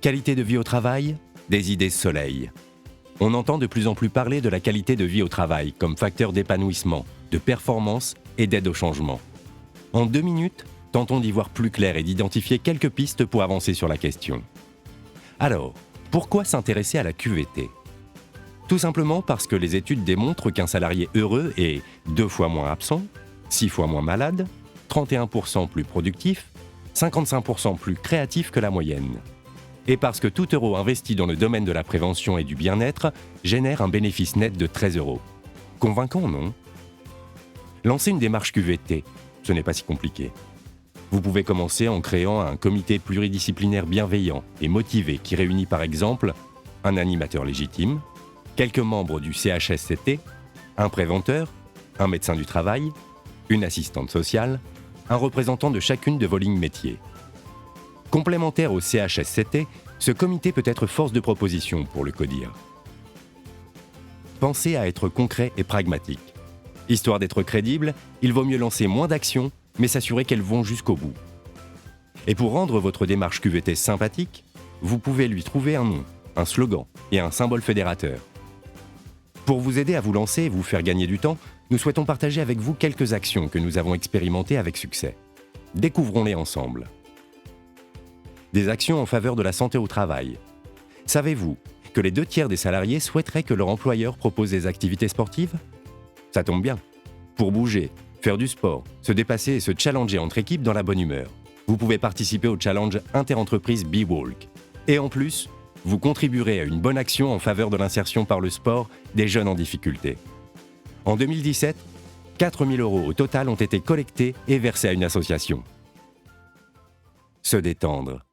Qualité de vie au travail, des idées soleil. On entend de plus en plus parler de la qualité de vie au travail comme facteur d'épanouissement, de performance et d'aide au changement. En 2 minutes, tentons d'y voir plus clair et d'identifier quelques pistes pour avancer sur la question. Alors, pourquoi s'intéresser à la QVT ? Tout simplement parce que les études démontrent qu'un salarié heureux est 2 fois moins absent, 6 fois moins malade, 31% plus productif, 55% plus créatif que la moyenne. Et parce que tout euro investi dans le domaine de la prévention et du bien-être génère un bénéfice net de 13 €. Convaincant, non ? Lancer une démarche QVT, ce n'est pas si compliqué. Vous pouvez commencer en créant un comité pluridisciplinaire bienveillant et motivé qui réunit par exemple un animateur légitime, quelques membres du CHSCT, un préventeur, un médecin du travail, une assistante sociale, un représentant de chacune de vos lignes métiers. Complémentaire au CHSCT, ce comité peut être force de proposition pour le CODIR. Pensez à être concret et pragmatique. Histoire d'être crédible, il vaut mieux lancer moins d'actions, mais s'assurer qu'elles vont jusqu'au bout. Et pour rendre votre démarche QVT sympathique, vous pouvez lui trouver un nom, un slogan et un symbole fédérateur. Pour vous aider à vous lancer et vous faire gagner du temps, nous souhaitons partager avec vous quelques actions que nous avons expérimentées avec succès. Découvrons-les ensemble. Des actions en faveur de la santé au travail. Savez-vous que les 2/3 des salariés souhaiteraient que leur employeur propose des activités sportives ? Ça tombe bien. Pour bouger, faire du sport, se dépasser et se challenger entre équipes dans la bonne humeur, vous pouvez participer au challenge Interentreprises BeWalk. Et en plus, vous contribuerez à une bonne action en faveur de l'insertion par le sport des jeunes en difficulté. En 2017, 4 000 € au total ont été collectés et versés à une association. Se détendre.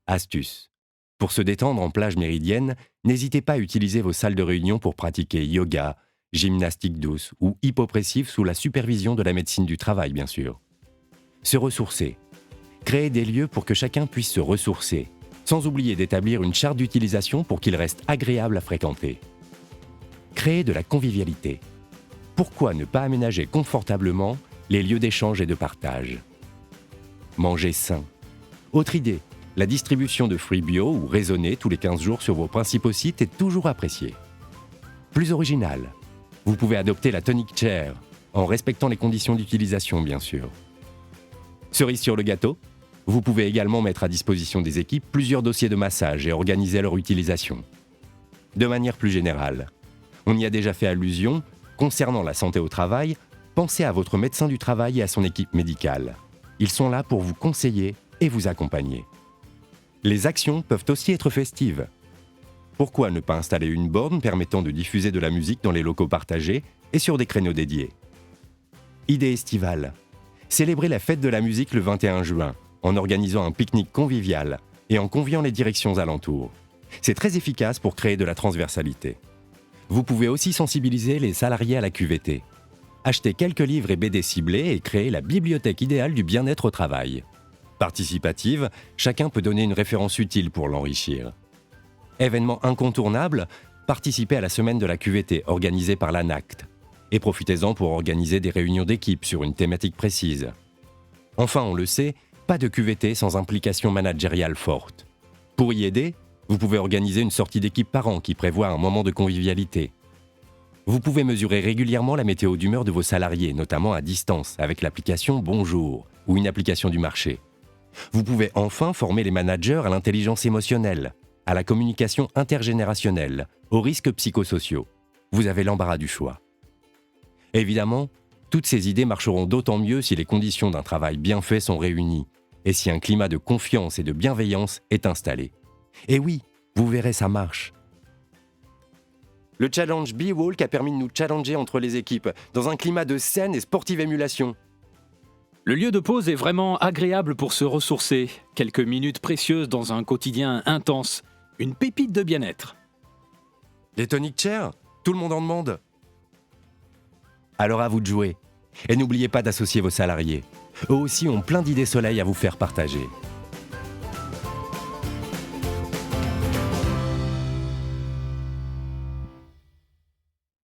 Astuce. Pour se détendre en plage méridienne, n'hésitez pas à utiliser vos salles de réunion pour pratiquer yoga, gymnastique douce ou hypopressive sous la supervision de la médecine du travail, bien sûr. Se ressourcer. Créer des lieux pour que chacun puisse se ressourcer, sans oublier d'établir une charte d'utilisation pour qu'il reste agréable à fréquenter. Créer de la convivialité. Pourquoi ne pas aménager confortablement les lieux d'échange et de partage ? Manger sain. Autre idée, la distribution de fruits bio ou raisonnés tous les 15 jours sur vos principaux sites est toujours appréciée. Plus original, vous pouvez adopter la tonic chair, en respectant les conditions d'utilisation bien sûr. Cerise sur le gâteau, vous pouvez également mettre à disposition des équipes plusieurs dossiers de massage et organiser leur utilisation. De manière plus générale, on y a déjà fait allusion, concernant la santé au travail, pensez à votre médecin du travail et à son équipe médicale. Ils sont là pour vous conseiller et vous accompagner. Les actions peuvent aussi être festives. Pourquoi ne pas installer une borne permettant de diffuser de la musique dans les locaux partagés et sur des créneaux dédiés ? Idée estivale. Célébrez la fête de la musique le 21 juin en organisant un pique-nique convivial et en conviant les directions alentours. C'est très efficace pour créer de la transversalité. Vous pouvez aussi sensibiliser les salariés à la QVT. Achetez quelques livres et BD ciblés et créer la bibliothèque idéale du bien-être au travail. Participative, chacun peut donner une référence utile pour l'enrichir. Événement incontournable, participez à la semaine de la QVT organisée par l'ANACT. Et profitez-en pour organiser des réunions d'équipe sur une thématique précise. Enfin, on le sait, pas de QVT sans implication managériale forte. Pour y aider, vous pouvez organiser une sortie d'équipe par an qui prévoit un moment de convivialité. Vous pouvez mesurer régulièrement la météo d'humeur de vos salariés, notamment à distance, avec l'application Bonjour ou une application du marché. Vous pouvez enfin former les managers à l'intelligence émotionnelle, à la communication intergénérationnelle, aux risques psychosociaux. Vous avez l'embarras du choix. Évidemment, toutes ces idées marcheront d'autant mieux si les conditions d'un travail bien fait sont réunies et si un climat de confiance et de bienveillance est installé. Et oui, vous verrez, ça marche. Le challenge BeWalk a permis de nous challenger entre les équipes dans un climat de saine et sportive émulation. Le lieu de pause est vraiment agréable pour se ressourcer. Quelques minutes précieuses dans un quotidien intense. Une pépite de bien-être. Les tonic chairs, tout le monde en demande. Alors à vous de jouer. Et n'oubliez pas d'associer vos salariés. Eux aussi ont plein d'idées soleil à vous faire partager.